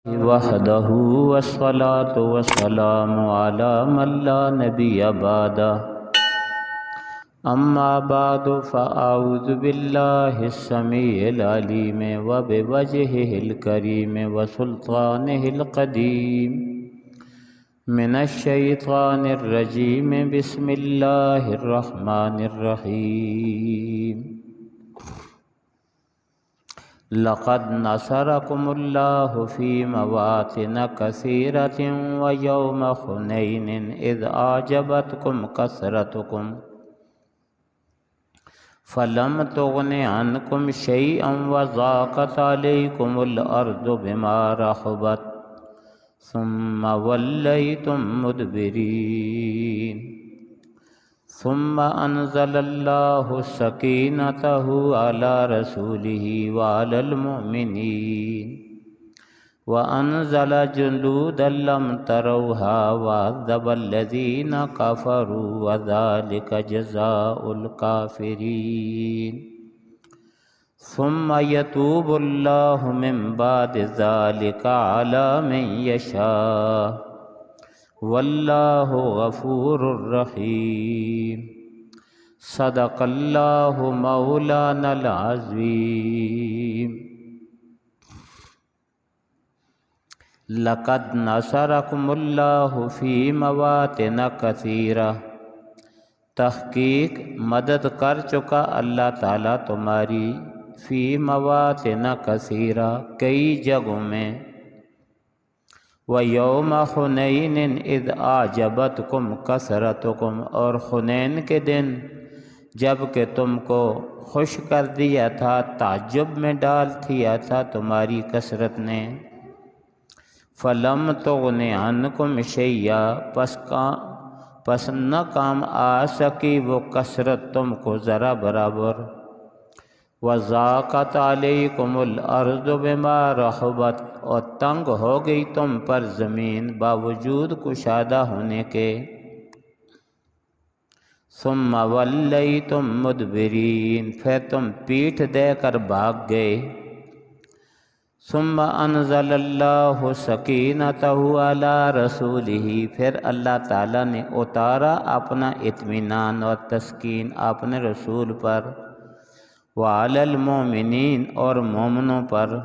وحدہ والصلاة والسلام علی من لا نبی بعدہ اما بعد فاعوذ باللہ السمیع العلیم وبوجہہ الکریم وسلطانہ القدیم من الشیطان الرجیم بسم اللہ الرحمن الرحیم لقد نصركم الله في مواطن كثيرة ويوم حنين إذ أعجبتكم كثرتكم فلم تغن عنكم شيئا وضاقت عليكم الأرض بما رحبت ثم وليتم مدبرين ثم أنزل الله سكينته على رسوله وعلى المؤمنين وأنزل جنودا لم تروها وعذب الذين كفروا وذلك جزاء الكافرين ثم يتوب الله من بعد ذلك على من يشاء واللہ غفور الرحیم صدق اللہ مولانا العظیم لقد نصرکم اللہ فی مواطن کثیرہ تحقیق مدد کر چکا اللہ تعالیٰ تمہاری فی مواطن کثیرہ کئی جگہوں میں وَيَوْمَ حُنَيْنٍ اِذْ أَعْجَبَتْكُمْ كَثْرَتُكُمْ اور حنین کے دن جب کہ تم کو خوش کر دیا تھا، تعجب میں ڈال دیا تھا تمہاری کثرت نے فَلَمْ تُغْنِ عَنْكُمْ شَيْئًا پس نہ کام آ سکی وہ کثرت تم کو ذرا برابر وَضَاقَتْ عَلَيْكُمُ الْأَرْضُ بِمَا رَحُبَتْ اور تنگ ہو گئی تم پر زمین باوجود کشادہ ہونے کے ثُمَّ وَلَّيْتُمْ مُدْبِرِينَ پھر تم پیٹھ دے کر بھاگ گئے ثُمَّ أَنزَلَ اللَّهُ سَكِينَتَهُ عَلَى رَسُولِهِ پھر اللہ تعالیٰ نے اتارا اپنا اطمینان اور تسکین اپنے رسول پر وَعَلَى الْمُؤْمِنِينَ اور مومنوں پر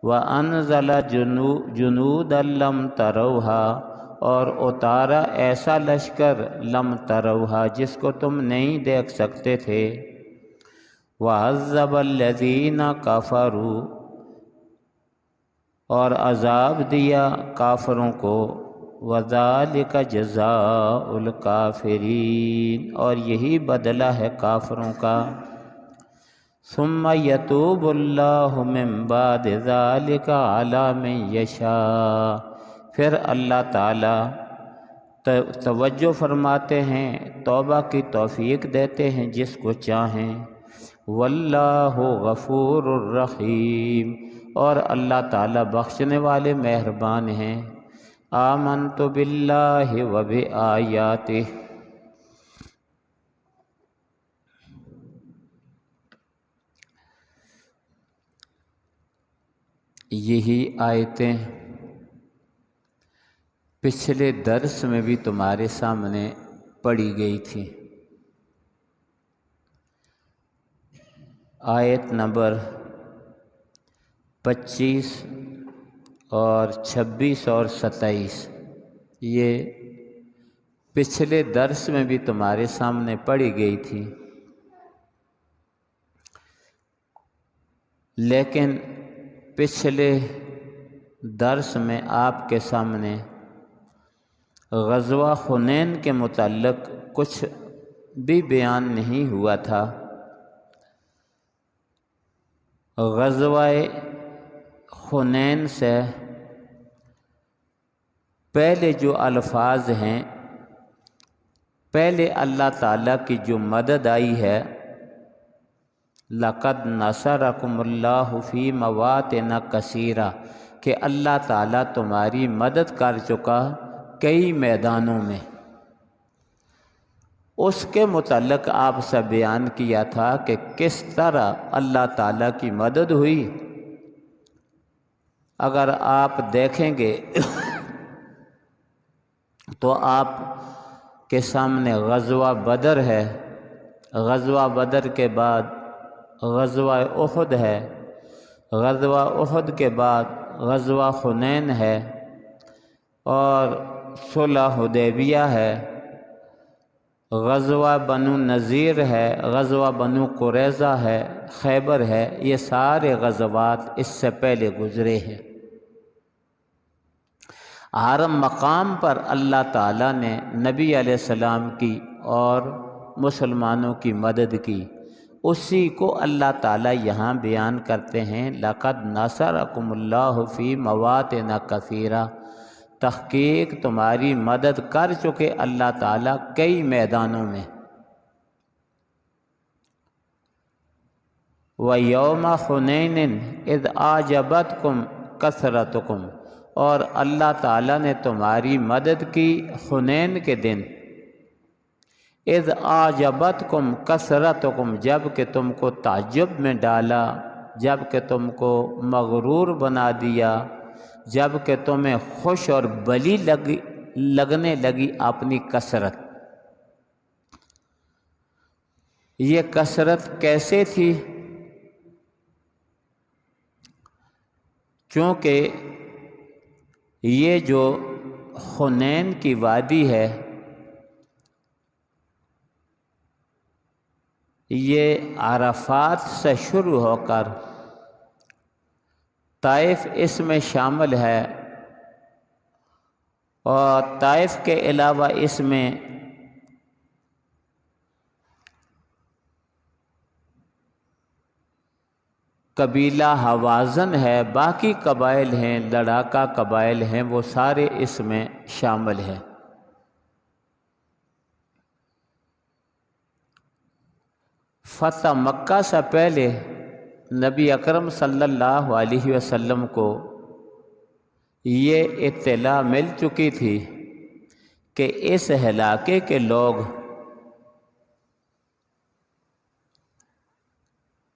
وَأَنزَلَ جُنُودًا لَمْ تَرَوْهَا اور اتارا ایسا لشکر لم تروہا جس کو تم نہیں دیکھ سکتے تھے وَعَذَّبَ الَّذِينَ كَفَرُوا اور عذاب دیا کافروں کو وَذَلِكَ جَزَاءُ الْكَافِرِينَ اور یہی بدلہ ہے کافروں کا ثم یتوب اللہ من بعد ذلك علی من یشاء پھر اللہ تعالی توجہ فرماتے ہیں توبہ کی توفیق دیتے ہیں جس کو چاہیں واللہ غفور الرحیم اور اللہ تعالی بخشنے والے مہربان ہیں آمنت باللہ و بآیاتہ یہی آیتیں پچھلے درس میں بھی تمہارے سامنے پڑھی گئی تھی آیت نمبر 25 اور 26 اور 27 یہ پچھلے درس میں بھی تمہارے سامنے پڑھی گئی تھی لیکن پچھلے درس میں آپ کے سامنے غزوہ حنین کے متعلق کچھ بھی بیان نہیں ہوا تھا غزوہ حنین سے پہلے جو الفاظ ہیں پہلے اللہ تعالیٰ کی جو مدد آئی ہے لقد نصرکم اللہ فی مواطن کثیرہ کہ اللہ تعالیٰ تمہاری مدد کر چکا کئی میدانوں میں اس کے متعلق آپ سے بیان کیا تھا کہ کس طرح اللہ تعالیٰ کی مدد ہوئی اگر آپ دیکھیں گے تو آپ کے سامنے غزوہ بدر ہے، غزوہ بدر کے بعد غزوہ احد ہے، غزوہ احد کے بعد غزوہ حنین ہے، اور صلح حدیبیہ ہے، غزوہ بنو نذیر ہے، غزوہ بنو قریظہ ہے، خیبر ہے۔ یہ سارے غزوات اس سے پہلے گزرے ہیں۔ ہر مقام پر اللہ تعالیٰ نے نبی علیہ السلام کی اور مسلمانوں کی مدد کی، اسی کو اللہ تعالیٰ یہاں بیان کرتے ہیں۔ لَقَدْ نَصَرَكُمُ اللَّهُ فِي مَوَاطِنَ كَثِيرَةٍ، تحقیق تمہاری مدد کر چکے اللہ تعالیٰ کئی میدانوں میں۔ وَيَوْمَ حُنَيْنٍ إِذْ أَعْجَبَتْكُمْ كَثْرَتُكُمْ، اور اللہ تعالیٰ نے تمہاری مدد کی حنین کے دن۔ اذ اعجبتکم کثرتکم، جب کہ تم کو تعجب میں ڈالا، جب کہ تم کو مغرور بنا دیا، جب کہ تمہیں خوش اور بلی لگنے لگی اپنی کثرت۔ یہ کثرت کیسے تھی؟ چونکہ یہ جو حنین کی وادی ہے، یہ عرفات سے شروع ہو کر طائف اس میں شامل ہے، اور طائف کے علاوہ اس میں قبیلہ حوازن ہے، باقی قبائل ہیں، لڑاکا قبائل ہیں، وہ سارے اس میں شامل ہیں۔ فتح مکہ سے پہلے نبی اکرم صلی اللہ علیہ وسلم کو یہ اطلاع مل چکی تھی کہ اس علاقے کے لوگ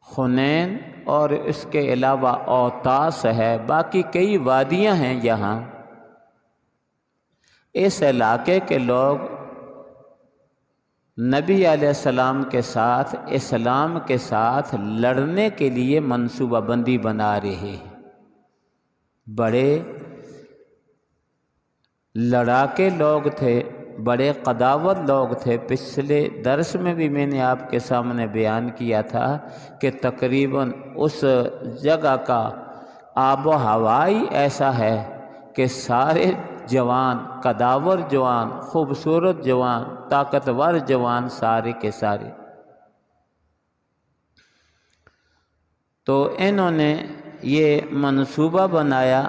حنین اور اس کے علاوہ اوطاس ہے، باقی کئی وادیاں ہیں یہاں، اس علاقے کے لوگ نبی علیہ السلام کے ساتھ، اسلام کے ساتھ لڑنے کے لیے منصوبہ بندی بنا رہے ہیں۔ بڑے لڑاکے لوگ تھے، بڑے قداور لوگ تھے۔ پچھلے درس میں بھی میں نے آپ کے سامنے بیان کیا تھا کہ تقریباً اس جگہ کا آب و ہوا ہی ایسا ہے کہ سارے جوان، قداور جوان، خوبصورت جوان، طاقتور جوان، سارے کے سارے۔ تو انہوں نے یہ منصوبہ بنایا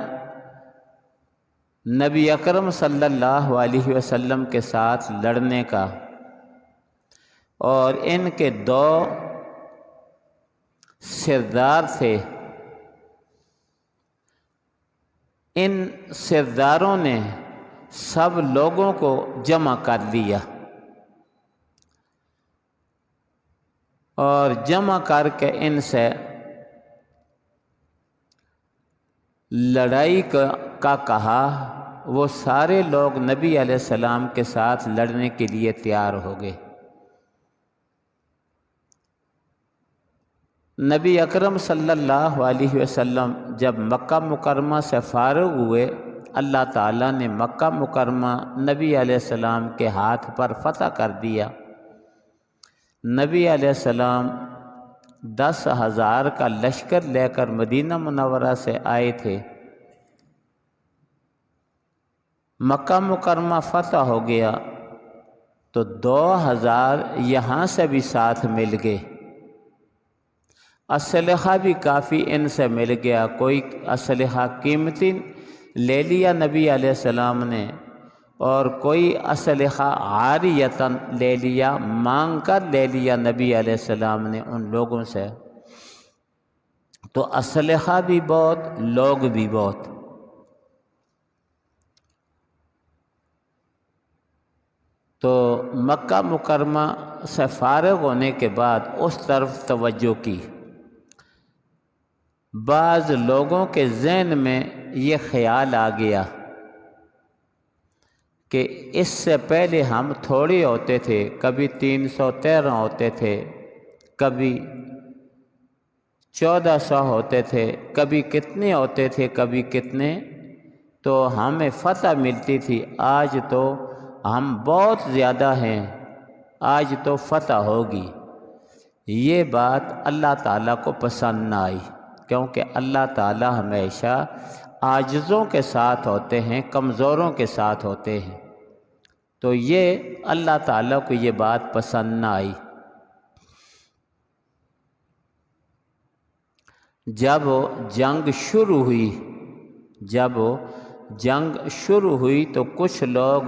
نبی اکرم صلی اللہ علیہ وسلم کے ساتھ لڑنے کا، اور ان کے دو سردار تھے۔ ان سرداروں نے سب لوگوں کو جمع کر لیا، اور جمع کر کے ان سے لڑائی کا کہا۔ وہ سارے لوگ نبی علیہ السلام کے ساتھ لڑنے کے لیے تیار ہو گئے۔ نبی اکرم صلی اللہ علیہ وسلم جب مکہ مکرمہ سے فارغ ہوئے، اللہ تعالیٰ نے مکہ مکرمہ نبی علیہ السلام کے ہاتھ پر فتح کر دیا۔ نبی علیہ السلام 10,000 کا لشکر لے کر مدینہ منورہ سے آئے تھے۔ مکہ مکرمہ فتح ہو گیا تو 2,000 یہاں سے بھی ساتھ مل گئے، اسلحہ بھی کافی ان سے مل گیا۔ کوئی اسلحہ قیمتی لے لیا نبی علیہ السلام نے، اور کوئی اسلحہ عاریتاً لے لیا، مانگ کر لے لیا نبی علیہ السلام نے ان لوگوں سے۔ تو اسلحہ بھی بہت، لوگ بھی بہت۔ تو مکہ مکرمہ سے فارغ ہونے کے بعد اس طرف توجہ کی۔ بعض لوگوں کے ذہن میں یہ خیال آ گیا کہ اس سے پہلے ہم تھوڑے ہوتے تھے، کبھی 313 ہوتے تھے، کبھی 1400 ہوتے تھے، کبھی کتنے ہوتے تھے، کبھی کتنے، تو ہمیں فتح ملتی تھی۔ آج تو ہم بہت زیادہ ہیں، آج تو فتح ہوگی۔ یہ بات اللہ تعالیٰ کو پسند نہ آئی، کیونکہ اللہ تعالیٰ ہمیشہ عاجزوں کے ساتھ ہوتے ہیں، کمزوروں کے ساتھ ہوتے ہیں، تو یہ اللہ تعالیٰ کو یہ بات پسند نہ آئی۔ جب جنگ شروع ہوئی تو کچھ لوگ،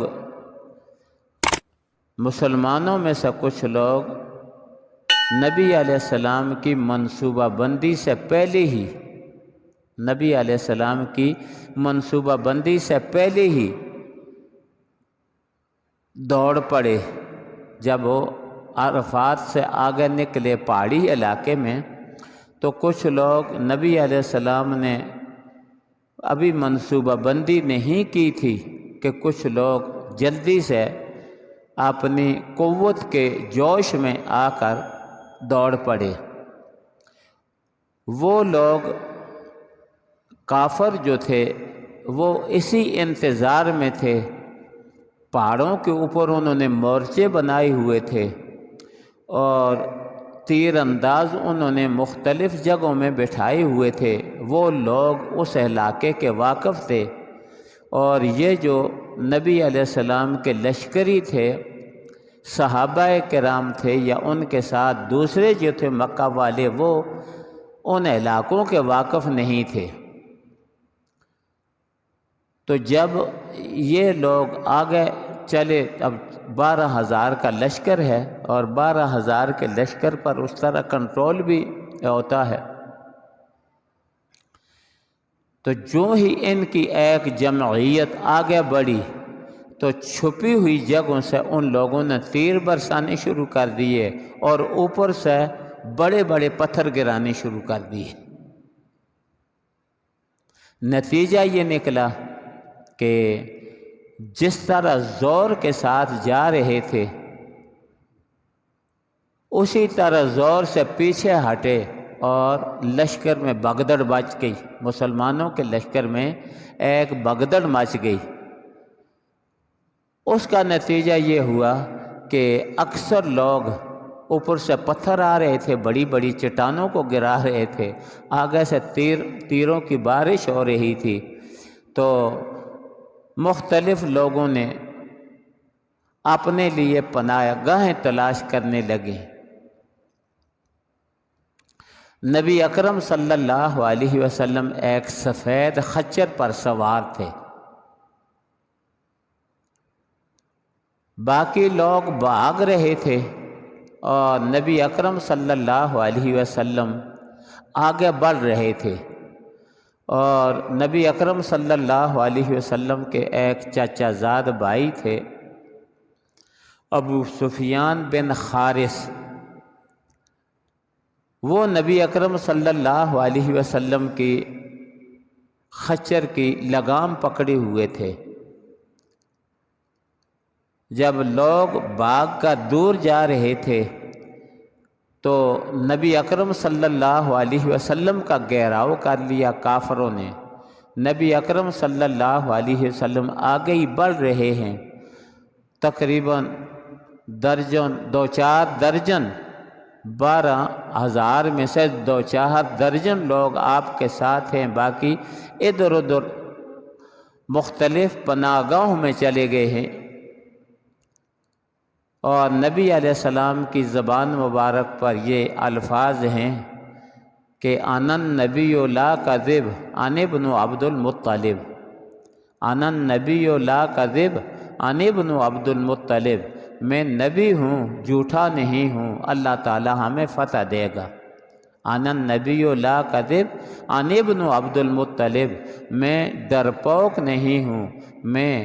مسلمانوں میں سے کچھ لوگ نبی علیہ السلام کی منصوبہ بندی سے پہلے ہی دوڑ پڑے۔ جب وہ عرفات سے آگے نکلے پہاڑی علاقے میں، تو کچھ لوگ، نبی علیہ السلام نے ابھی منصوبہ بندی نہیں کی تھی کہ کچھ لوگ جلدی سے اپنی قوت کے جوش میں آ کر دوڑ پڑے۔ وہ لوگ کافر جو تھے وہ اسی انتظار میں تھے، پہاڑوں کے اوپر انہوں نے مورچے بنائے ہوئے تھے اور تیر انداز انہوں نے مختلف جگہوں میں بٹھائے ہوئے تھے۔ وہ لوگ اس علاقے کے واقف تھے، اور یہ جو نبی علیہ السلام کے لشکری تھے، صحابہ کرام تھے یا ان کے ساتھ دوسرے جو تھے مکہ والے، وہ ان علاقوں کے واقف نہیں تھے۔ تو جب یہ لوگ آگے چلے، اب 12,000 کا لشکر ہے، اور 12,000 کے لشکر پر اس طرح کنٹرول بھی ہوتا ہے، تو جو ہی ان کی ایک جمعیت آگے بڑھی تو چھپی ہوئی جگہوں سے ان لوگوں نے تیر برسانے شروع کر دیے اور اوپر سے بڑے بڑے پتھر گرانے شروع کر دیے۔ نتیجہ یہ نکلا کہ جس طرح زور کے ساتھ جا رہے تھے اسی طرح زور سے پیچھے ہٹے اور لشکر میں بھگدڑ مچ گئی، مسلمانوں کے لشکر میں ایک بھگدڑ مچ گئی۔ اس کا نتیجہ یہ ہوا کہ اکثر لوگ، اوپر سے پتھر آ رہے تھے، بڑی بڑی چٹانوں کو گرا رہے تھے، آگے سے تیروں کی بارش ہو رہی تھی، تو مختلف لوگوں نے اپنے لیے پناہ گاہیں تلاش کرنے لگے۔ نبی اکرم صلی اللہ علیہ وسلم ایک سفید خچر پر سوار تھے، باقی لوگ بھاگ رہے تھے اور نبی اکرم صلی اللہ علیہ وسلم آگے بڑھ رہے تھے، اور نبی اکرم صلی اللہ علیہ وسلم کے ایک چچا زاد بھائی تھے، ابو سفیان بن حارث، وہ نبی اکرم صلی اللہ علیہ وسلم کی خچر کی لگام پکڑے ہوئے تھے۔ جب لوگ بھاگ کر دور جا رہے تھے تو نبی اکرم صلی اللہ علیہ وسلم کا گھیراؤ کر لیا کافروں نے۔ نبی اکرم صلی اللہ علیہ وسلم آگے ہی بڑھ رہے ہیں، تقریباً درجن، 2-4 درجن، 12,000 میں سے 2-4 درجن لوگ آپ کے ساتھ ہیں، باقی ادھر ادھر مختلف پناہ گاہوں میں چلے گئے ہیں۔ اور نبی علیہ السلام کی زبان مبارک پر یہ الفاظ ہیں کہ انا النبی لا کذب انا ابن عبد المطلب، انا النبی لا کذب انا ابن عبد المطلب، میں نبی ہوں، جھوٹا نہیں ہوں، اللہ تعالی ہمیں فتح دے گا۔ انا النبی لا کذب انا ابن عبد المطلب، میں ڈرپوک نہیں ہوں، میں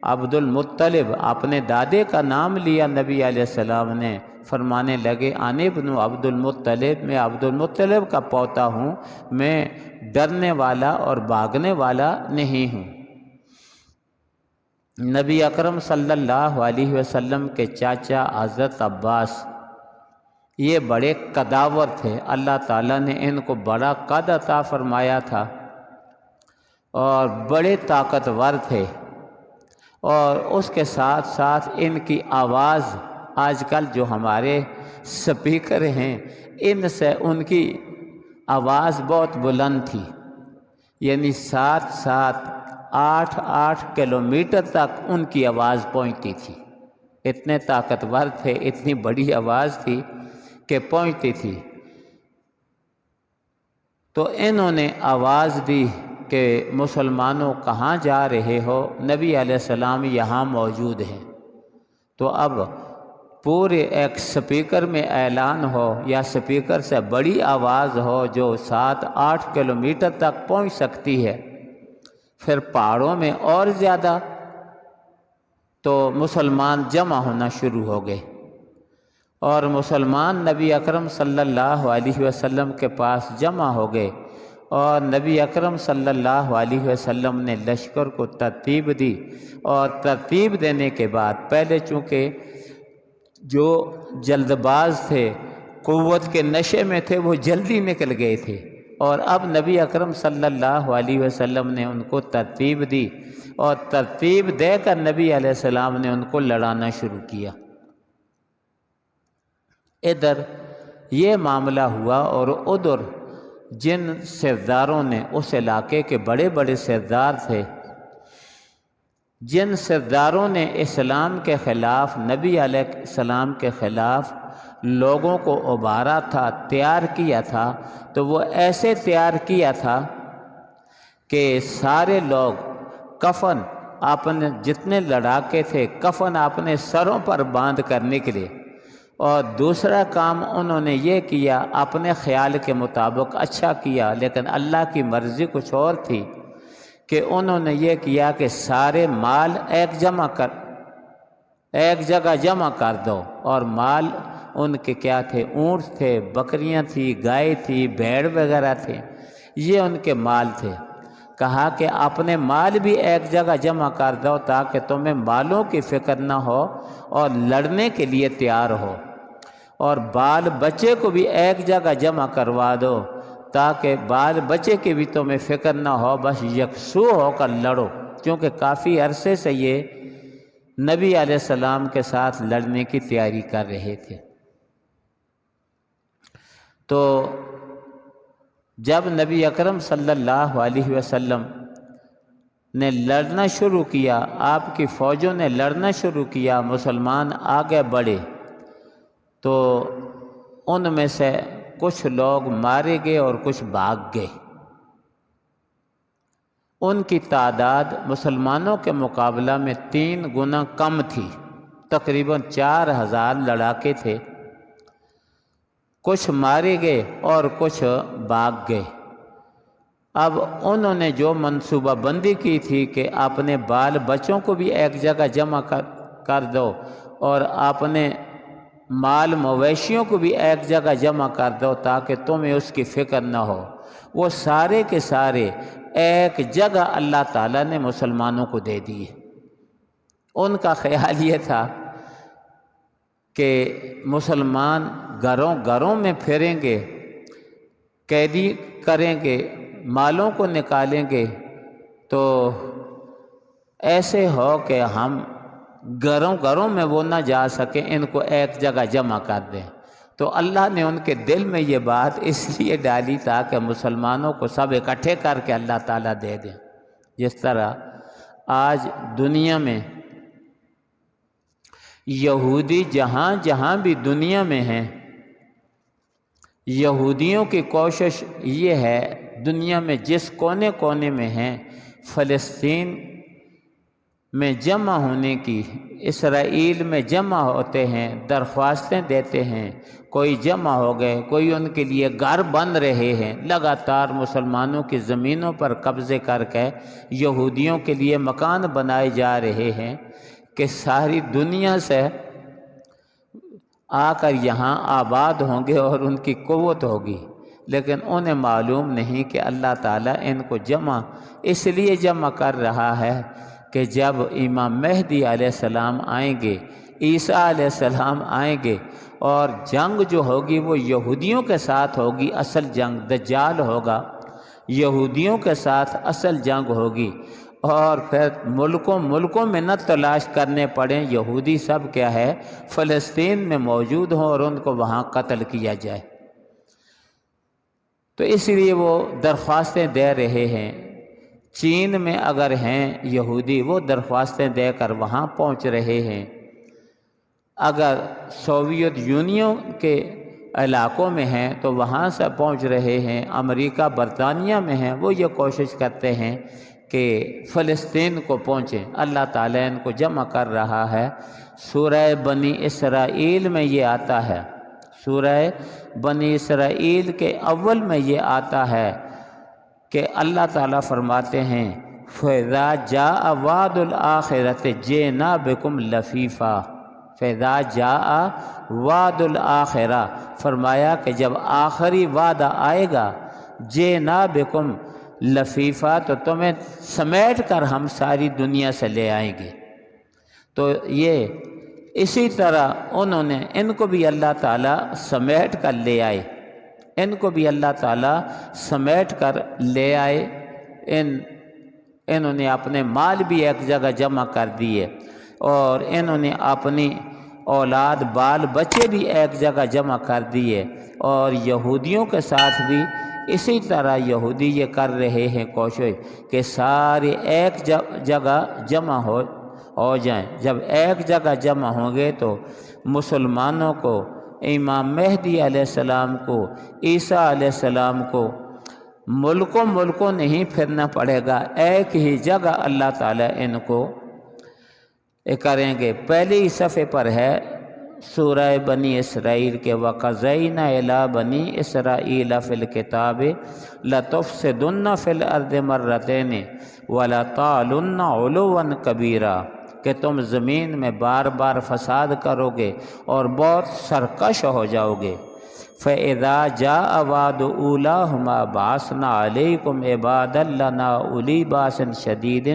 عبد المطلب، اپنے دادے کا نام لیا نبی علیہ السلام نے، فرمانے لگے انا ابن عبد المطلب، میں عبد المطلب کا پوتا ہوں، میں ڈرنے والا اور بھاگنے والا نہیں ہوں۔ نبی اکرم صلی اللہ علیہ وسلم کے چاچا حضرت عباس یہ بڑے قداور تھے، اللہ تعالیٰ نے ان کو بڑا قد عطا فرمایا تھا اور بڑے طاقتور تھے، اور اس کے ساتھ ساتھ ان کی آواز، آج کل جو ہمارے سپیکر ہیں ان سے ان کی آواز بہت بلند تھی، یعنی 7-8 کلومیٹر تک ان کی آواز پہنچتی تھی، اتنے طاقتور تھے، اتنی بڑی آواز تھی کہ پہنچتی تھی۔ تو انہوں نے آواز دی کہ مسلمانوں کہاں جا رہے ہو؟ نبی علیہ السلام یہاں موجود ہیں۔ تو اب پورے ایک سپیکر میں اعلان ہو یا سپیکر سے بڑی آواز ہو جو 7-8 کلومیٹر تک پہنچ سکتی ہے، پھر پہاڑوں میں اور زیادہ، تو مسلمان جمع ہونا شروع ہو گئے، اور مسلمان نبی اکرم صلی اللہ علیہ وسلم کے پاس جمع ہو گئے، اور نبی اکرم صلی اللہ علیہ وسلم نے لشکر کو ترتیب دی، اور ترتیب دینے کے بعد پہلے چونکہ جو جلد باز تھے، قوت کے نشے میں تھے، وہ جلدی نکل گئے تھے، اور اب نبی اکرم صلی اللہ علیہ وسلم نے ان کو ترتیب دی، اور ترتیب دے کر نبی علیہ السلام نے ان کو لڑانا شروع کیا۔ ادھر یہ معاملہ ہوا، اور ادھر جن سرداروں نے، اس علاقے کے بڑے بڑے سردار تھے، جن سرداروں نے اسلام کے خلاف، نبی علیہ السلام کے خلاف لوگوں کو ابھارا تھا، تیار کیا تھا، تو وہ ایسے تیار کیا تھا کہ سارے لوگ کفن اپنے، جتنے لڑاکے تھے، کفن اپنے سروں پر باندھ کر نکلے، اور دوسرا کام انہوں نے یہ کیا، اپنے خیال کے مطابق اچھا کیا، لیکن اللہ کی مرضی کچھ اور تھی، کہ انہوں نے یہ کیا کہ سارے مال ایک جگہ جمع کر دو، اور مال ان کے کیا تھے؟ اونٹ تھے، بکریاں تھی، گائے تھی، بھیڑ وغیرہ تھے، یہ ان کے مال تھے۔ کہا کہ اپنے مال بھی ایک جگہ جمع کر دو تاکہ تمہیں مالوں کی فکر نہ ہو اور لڑنے کے لیے تیار ہو، اور بال بچے کو بھی ایک جگہ جمع کروا دو تاکہ بال بچے کی بھی تمہیں فکر نہ ہو، بس یکسو ہو کر لڑو، کیونکہ کافی عرصے سے یہ نبی علیہ السلام کے ساتھ لڑنے کی تیاری کر رہے تھے۔ تو جب نبی اکرم صلی اللہ علیہ وسلم نے لڑنا شروع کیا، آپ کی فوجوں نے لڑنا شروع کیا، مسلمان آگے بڑھے، تو ان میں سے کچھ لوگ مارے گئے اور کچھ بھاگ گئے۔ ان کی تعداد مسلمانوں کے مقابلہ میں 3 گنا کم تھی، تقریباً 4000 لڑاکے تھے، کچھ مارے گئے اور کچھ بھاگ گئے۔ اب انہوں نے جو منصوبہ بندی کی تھی کہ اپنے بال بچوں کو بھی ایک جگہ جمع کر دو، اور اپنے مال مویشیوں کو بھی ایک جگہ جمع کر دو تاکہ تمہیں اس کی فکر نہ ہو، وہ سارے کے سارے ایک جگہ اللہ تعالیٰ نے مسلمانوں کو دے دیے۔ ان کا خیال یہ تھا کہ مسلمان گھروں گھروں میں پھریں گے، قیدی کریں گے، مالوں کو نکالیں گے، تو ایسے ہو کہ ہم گھروں گھروں میں وہ نہ جا سکیں، ان کو ایک جگہ جمع کر دیں۔ تو اللہ نے ان کے دل میں یہ بات اس لیے ڈالی تاکہ مسلمانوں کو سب اکٹھے کر کے اللہ تعالیٰ دے دیں۔ جس طرح آج دنیا میں یہودی جہاں جہاں بھی دنیا میں ہیں، یہودیوں کی کوشش یہ ہے، دنیا میں جس کونے کونے میں ہیں، فلسطین میں جمع ہونے کی، اسرائیل میں جمع ہوتے ہیں، درخواستیں دیتے ہیں، کوئی جمع ہو گئے، کوئی ان کے لیے گھر بن رہے ہیں، لگاتار مسلمانوں کی زمینوں پر قبضے کر کے یہودیوں کے لیے مکان بنائے جا رہے ہیں کہ ساری دنیا سے آ کر یہاں آباد ہوں گے اور ان کی قوت ہوگی، لیکن انہیں معلوم نہیں کہ اللہ تعالیٰ ان کو اس لیے جمع کر رہا ہے کہ جب امام مہدی علیہ السلام آئیں گے، عیسیٰ علیہ السلام آئیں گے، اور جنگ جو ہوگی وہ یہودیوں کے ساتھ ہوگی، اصل جنگ دجال ہوگا، یہودیوں کے ساتھ اصل جنگ ہوگی، اور پھر ملکوں میں نہ تلاش کرنے پڑیں، یہودی سب کیا ہے فلسطین میں موجود ہوں اور ان کو وہاں قتل کیا جائے۔ تو اس لیے وہ درخواستیں دے رہے ہیں۔ چین میں اگر ہیں یہودی، وہ درخواستیں دے کر وہاں پہنچ رہے ہیں۔ اگر سوویت یونین کے علاقوں میں ہیں تو وہاں سے پہنچ رہے ہیں۔ امریکہ برطانیہ میں ہیں، وہ یہ کوشش کرتے ہیں کہ فلسطین کو پہنچیں۔ اللہ تعالیٰ ان کو جمع کر رہا ہے۔ سورہ بنی اسرائیل میں یہ آتا ہے، سورہ بنی اسرائیل کے اول میں یہ آتا ہے کہ اللہ تعالیٰ فرماتے ہیں فَإِذَا جَاءَ وَعْدُ الْآخِرَةِ جِئْنَا بِكُمْ لَفِيفًا۔ فَإِذَا جَاءَ وَعْدُ الْآخِرَةِ، فرمایا کہ جب آخری وعدہ آئے گا، جِئْنَا بِكُمْ لَفِيفًا، تو تمہیں سمیٹ کر ہم ساری دنیا سے لے آئیں گے۔ تو یہ اسی طرح ان کو بھی اللہ تعالیٰ سمیٹ کر لے آئے، ان کو بھی اللہ تعالیٰ سمیٹ کر لے آئے۔ انہوں نے اپنے مال بھی ایک جگہ جمع کر دیے، اور انہوں نے اپنی اولاد بال بچے بھی ایک جگہ جمع کر دیے، اور یہودیوں کے ساتھ بھی اسی طرح یہودی یہ کر رہے ہیں کوشش کہ سارے ایک جگہ جمع ہو جائیں۔ جب ایک جگہ جمع ہوں گے تو مسلمانوں کو، امام مہدی علیہ السلام کو، عیسیٰ علیہ السلام کو ملکوں نہیں پھرنا پڑے گا، ایک ہی جگہ اللہ تعالیٰ ان کو کریں گے۔ پہلی صفحے پر ہے سورہ بنی اسرائیل کے وَقَضَيْنَا إِلَىٰ بَنِي إِسْرَائِيلَ فِي الْكِتَابِ لَتُفْسِدُنَّ فِي الْأَرْضِ مَرَّتَيْنِ وَلَتَعْلُنَّ عُلُوًّا كَبِيرًا، کہ تم زمین میں بار بار فساد کرو گے اور بہت سرکش ہو جاؤ گے۔ فَإِذَا جَاءَ وَعْدُ أُولَاهُمَا بَعَثْنَا عَلَيْكُمْ عِبَادًا لَنَا أُولِي بَأْسٍ شَدِيدٍ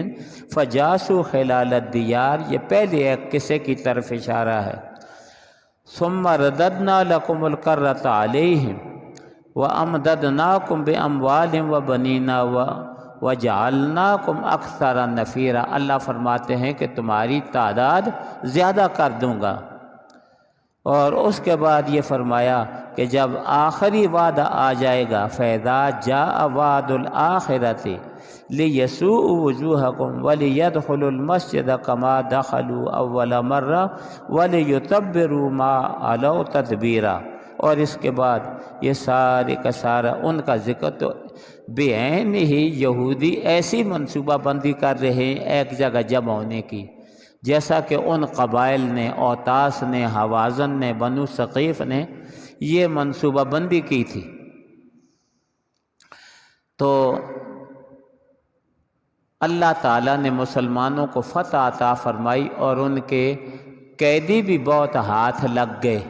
فَجَاسُوا خِلَالَ الدِّيَارِ، یہ پہلے ایک قصے کی طرف اشارہ ہے۔ ثُمَّ رَدَدْنَا لَكُمُ الْكَرَّةَ عَلَيْهِمْ وَأَمْدَدْنَاكُمْ بِأَمْوَالٍ وَبَنِينَ وَجَعَلْنَاكُمْ أَكْثَرَ نَفِيرًا، اللہ فرماتے ہیں کہ تمہاری تعداد زیادہ کر دوں گا۔ اور اس کے بعد یہ فرمایا کہ جب آخری وعدہ آ جائے گا، فَإِذَا جَاءَ وَعْدُ الْآخِرَةِ لِيَسُوءُوا وُجُوهَكُمْ وَلِيَدْخُلُوا الْمَسْجِدَ كَمَا دَخَلُوا أَوَّلَ مَرَّةٍ وَلِيُتَبِّرُوا مَا عَلَوْا تَتْبِيرًا۔ اور اس کے بعد یہ سارے کا سارا ان کا ذکر، تو بے عین ہی یہودی ایسی منصوبہ بندی کر رہے ہیں ایک جگہ جمع ہونے کی، جیسا کہ ان قبائل نے، اوتاس نے، حوازن نے، بنو ثقیف نے یہ منصوبہ بندی کی تھی۔ تو اللہ تعالیٰ نے مسلمانوں کو فتح عطا فرمائی، اور ان کے قیدی بھی بہت ہاتھ لگ گئے،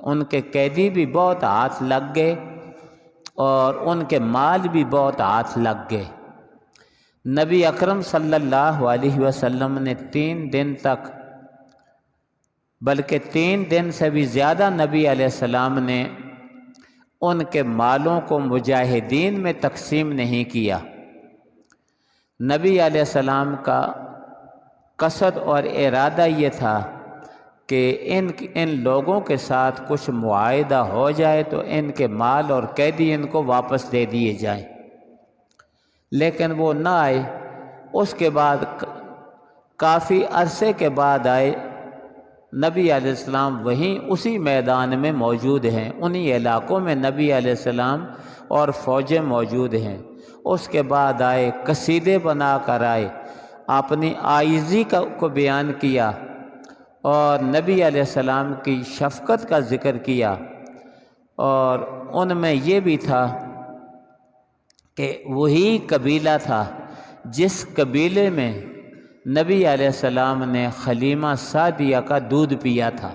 ان کے قیدی بھی بہت ہاتھ لگ گئے، اور ان کے مال بھی بہت ہاتھ لگ گئے۔ نبی اکرم صلی اللہ علیہ وسلم نے 3 دن تک، بلکہ 3 دن سے بھی زیادہ نبی علیہ السلام نے ان کے مالوں کو مجاہدین میں تقسیم نہیں کیا۔ نبی علیہ السلام کا قصد اور ارادہ یہ تھا کہ ان لوگوں کے ساتھ کچھ معاہدہ ہو جائے تو ان کے مال اور قیدی ان کو واپس دے دیے جائیں، لیکن وہ نہ آئے۔ اس کے بعد کافی عرصے کے بعد آئے۔ نبی علیہ السلام وہیں اسی میدان میں موجود ہیں، انہی علاقوں میں نبی علیہ السلام اور فوجیں موجود ہیں۔ اس کے بعد آئے، قصیدے بنا کر آئے، اپنی عاجزی کو بیان کیا، اور نبی علیہ السلام کی شفقت کا ذکر کیا، اور ان میں یہ بھی تھا کہ وہی قبیلہ تھا جس قبیلے میں نبی علیہ السلام نے حلیمہ سعدیہ کا دودھ پیا تھا،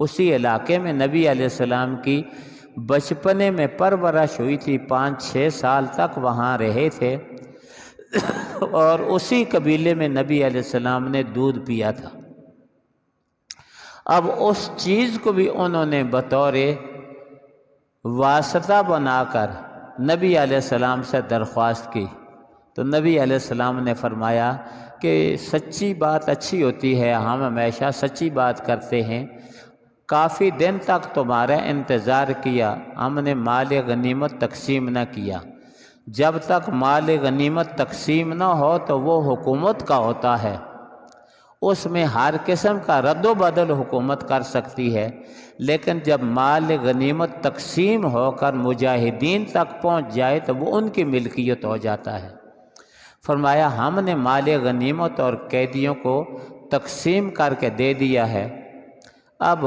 اسی علاقے میں نبی علیہ السلام کی بچپنے میں پرورش ہوئی تھی، 5-6 سال تک وہاں رہے تھے، اور اسی قبیلے میں نبی علیہ السلام نے دودھ پیا تھا۔ اب اس چیز کو بھی انہوں نے بطور واسطہ بنا کر نبی علیہ السلام سے درخواست کی، تو نبی علیہ السلام نے فرمایا کہ سچی بات اچھی ہوتی ہے، ہم ہمیشہ سچی بات کرتے ہیں، کافی دن تک تمہارا انتظار کیا، ہم نے مال غنیمت تقسیم نہ کیا، جب تک مال غنیمت تقسیم نہ ہو تو وہ حکومت کا ہوتا ہے، اس میں ہر قسم کا رد و بدل حکومت کر سکتی ہے، لیکن جب مال غنیمت تقسیم ہو کر مجاہدین تک پہنچ جائے تو وہ ان کی ملکیت ہو جاتا ہے۔ فرمایا ہم نے مال غنیمت اور قیدیوں کو تقسیم کر کے دے دیا ہے، اب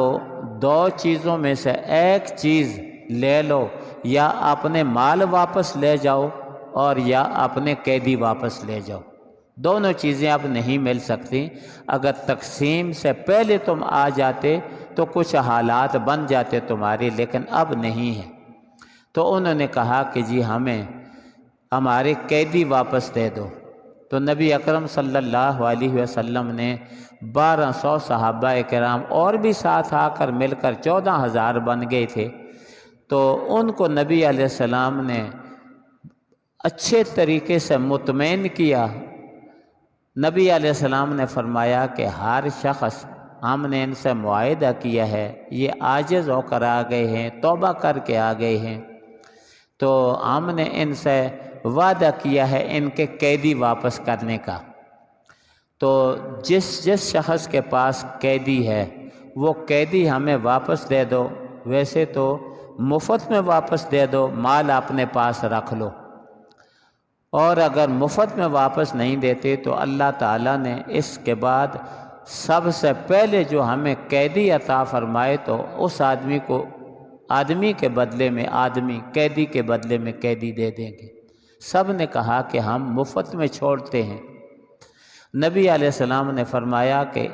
2 چیزوں میں سے ایک چیز لے لو، یا اپنے مال واپس لے جاؤ اور یا اپنے قیدی واپس لے جاؤ، دونوں چیزیں اب نہیں مل سکتی۔ اگر تقسیم سے پہلے تم آ جاتے تو کچھ حالات بن جاتے تمہاری، لیکن اب نہیں ہے۔ تو انہوں نے کہا کہ جی ہمیں ہمارے قیدی واپس دے دو، تو نبی اکرم صلی اللہ علیہ وسلم نے 1200 صحابہ کرام اور بھی ساتھ آ کر مل کر 14,000 بن گئے تھے، تو ان کو نبی علیہ السلام نے اچھے طریقے سے مطمئن کیا۔ نبی علیہ السلام نے فرمایا کہ ہر شخص، ہم نے ان سے معاہدہ کیا ہے، یہ عاجز ہو کر آ گئے ہیں، توبہ کر کے آ گئے ہیں، تو ہم نے ان سے وعدہ کیا ہے ان کے قیدی واپس کرنے کا، تو جس شخص کے پاس قیدی ہے وہ قیدی ہمیں واپس دے دو، ویسے تو مفت میں واپس دے دو، مال اپنے پاس رکھ لو، اور اگر مفت میں واپس نہیں دیتے تو اللہ تعالیٰ نے اس کے بعد سب سے پہلے جو ہمیں قیدی عطا فرمائے تو اس آدمی کو آدمی کے بدلے میں آدمی، قیدی کے بدلے میں قیدی دے دیں گے۔ سب نے کہا کہ ہم مفت میں چھوڑتے ہیں۔ نبی علیہ السلام نے فرمایا کہ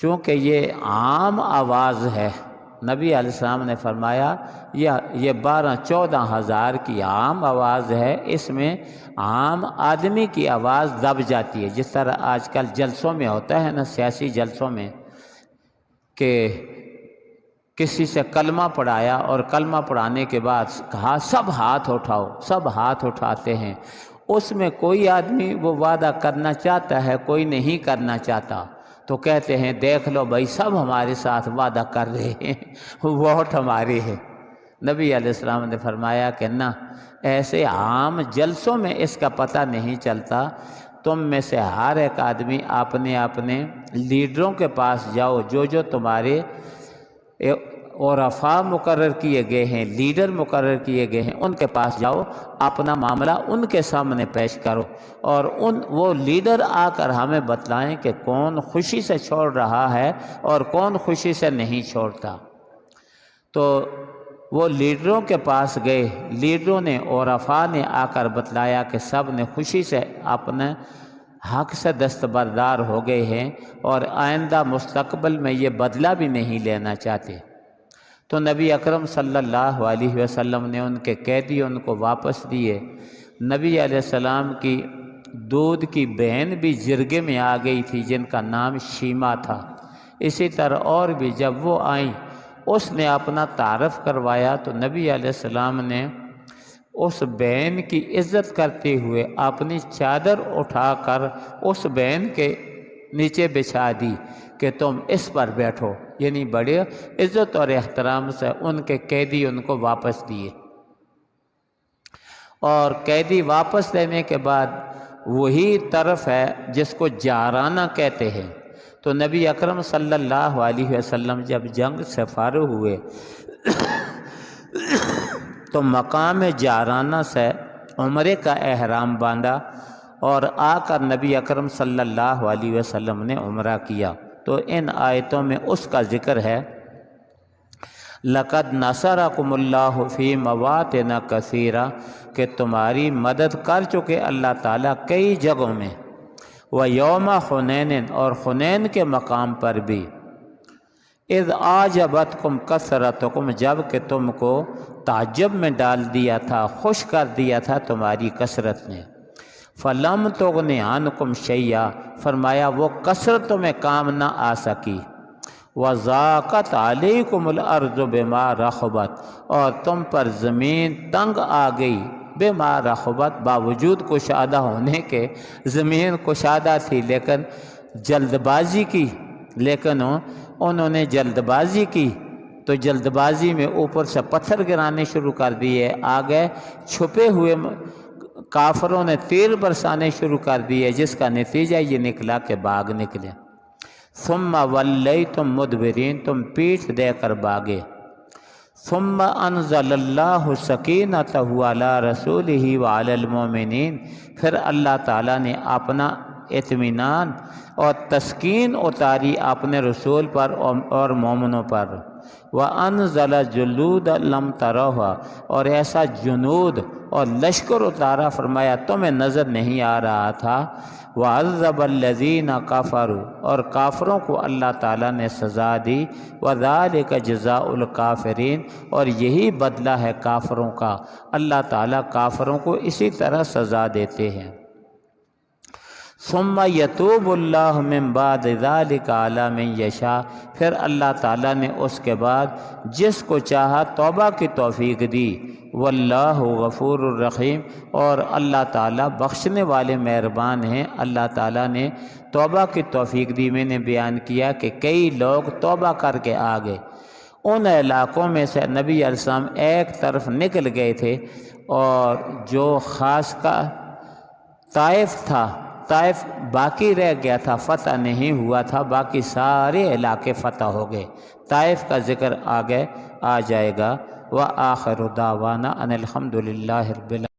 چونکہ یہ عام آواز ہے، نبی علیہ السلام نے فرمایا یہ 12-14 ہزار کی عام آواز ہے، اس میں عام آدمی کی آواز دب جاتی ہے، جس طرح آج کل جلسوں میں ہوتا ہے نا، سیاسی جلسوں میں، کہ کسی سے کلمہ پڑھایا اور کلمہ پڑھانے کے بعد کہا سب ہاتھ اٹھاؤ، سب ہاتھ اٹھاتے ہیں، اس میں کوئی آدمی وہ وعدہ کرنا چاہتا ہے، کوئی نہیں کرنا چاہتا، تو کہتے ہیں دیکھ لو بھائی سب ہمارے ساتھ وعدہ کر رہے ہیں، ووٹ ہماری ہے۔ نبی علیہ السلام نے فرمایا کہ نہ، ایسے عام جلسوں میں اس کا پتہ نہیں چلتا، تم میں سے ہر ایک آدمی اپنے اپنے لیڈروں کے پاس جاؤ، جو تمہارے عرفاء مقرر کیے گئے ہیں، لیڈر مقرر کیے گئے ہیں، ان کے پاس جاؤ، اپنا معاملہ ان کے سامنے پیش کرو، اور وہ لیڈر آ کر ہمیں بتلائیں کہ کون خوشی سے چھوڑ رہا ہے اور کون خوشی سے نہیں چھوڑتا۔ تو وہ لیڈروں کے پاس گئے، لیڈروں نے عرفاء نے آ کر بتلایا کہ سب نے خوشی سے اپنے حق سے دستبردار ہو گئے ہیں اور آئندہ مستقبل میں یہ بدلہ بھی نہیں لینا چاہتے۔ تو نبی اکرم صلی اللہ علیہ وسلم نے ان کے قیدی ان کو واپس دیے۔ نبی علیہ السلام کی دودھ کی بہن بھی جرگے میں آ گئی تھی جن کا نام شیما تھا، اسی طرح اور بھی جب وہ آئیں اس نے اپنا تعارف کروایا تو نبی علیہ السلام نے اس بہن کی عزت کرتے ہوئے اپنی چادر اٹھا کر اس بہن کے نیچے بچھا دی کہ تم اس پر بیٹھو، یعنی بڑے عزت اور احترام سے ان کے قیدی ان کو واپس دیے۔ اور قیدی واپس لینے کے بعد وہی طرف ہے جس کو جارانہ کہتے ہیں، تو نبی اکرم صلی اللہ علیہ وسلم جب جنگ سے فارغ ہوئے تو مقام جارانہ سے عمرے کا احرام باندھا اور آ کر نبی اکرم صلی اللہ علیہ وسلم نے عمرہ کیا۔ تو ان آیتوں میں اس کا ذکر ہے لقد نصرکم اللہ فی مواطن کثیرہ کہ تمہاری مدد کر چکے اللہ تعالیٰ کئی جگہوں میں، و یوم حنین اور حنین کے مقام پر بھی، اذ اعجبتکم کثرتکم جب کہ تم کو تعجب میں ڈال دیا تھا، خوش کر دیا تھا تمہاری کثرت نے، فلم تغن عنکم شیئا فرمایا وہ کثرت تمہیں کام نہ آ سکی، وضاقت علیکم الارض بما رحبت اور تم پر زمین تنگ آ گئی، بما رحبت باوجود کشادہ ہونے کے زمین کشادہ تھی لیکن جلد بازی کی، لیکن انہوں نے جلد بازی کی تو جلد بازی میں اوپر سے پتھر گرانے شروع کر دیے، آگے چھپے ہوئے کافروں نے تیر برسانے شروع کر دیے، جس کا نتیجہ یہ نکلا کہ باغ نکلے، ثم ولیتم مدبرین تم پیٹھ دے کر باغے، ثم انزل اللہ سکینتہ علی رسولہ وعلی المؤمنین پھر اللہ تعالیٰ نے اپنا اطمینان اور تسکین اتاری اپنے رسول پر اور مومنوں پر، وَأَنزَلَ جُلُودًا لَمْ تَرَوْهَا اور ایسا جنود اور لشکر اتارا فرمایا تمہیں نظر نہیں آ رہا تھا، وَعَذَّبَ الَّذِينَ كَفَرُوا اور کافروں کو اللہ تعالیٰ نے سزا دی، وَذَلِكَ جَزَاءُ الْكَافِرِينَ اور یہی بدلہ ہے کافروں کا، اللہ تعالیٰ کافروں کو اسی طرح سزا دیتے ہیں۔ ثم یتوب اللہ من بعد ذلک علی من یشاء پھر اللہ تعالیٰ نے اس کے بعد جس کو چاہا توبہ کی توفیق دی، واللہ غفور الرحیم اور اللہ تعالیٰ بخشنے والے مہربان ہیں۔ اللہ تعالیٰ نے توبہ کی توفیق دی، میں نے بیان کیا کہ کئی لوگ توبہ کر کے آ گئے، ان علاقوں میں سے نبی علیہ السلام ایک طرف نکل گئے تھے اور جو خاص کا طائف تھا، طائف باقی رہ گیا تھا، فتح نہیں ہوا تھا، باقی سارے علاقے فتح ہو گئے، طائف کا ذکر آگے آ جائے گا۔ وآخر دعوانا ان الحمد للہ رب العالمین۔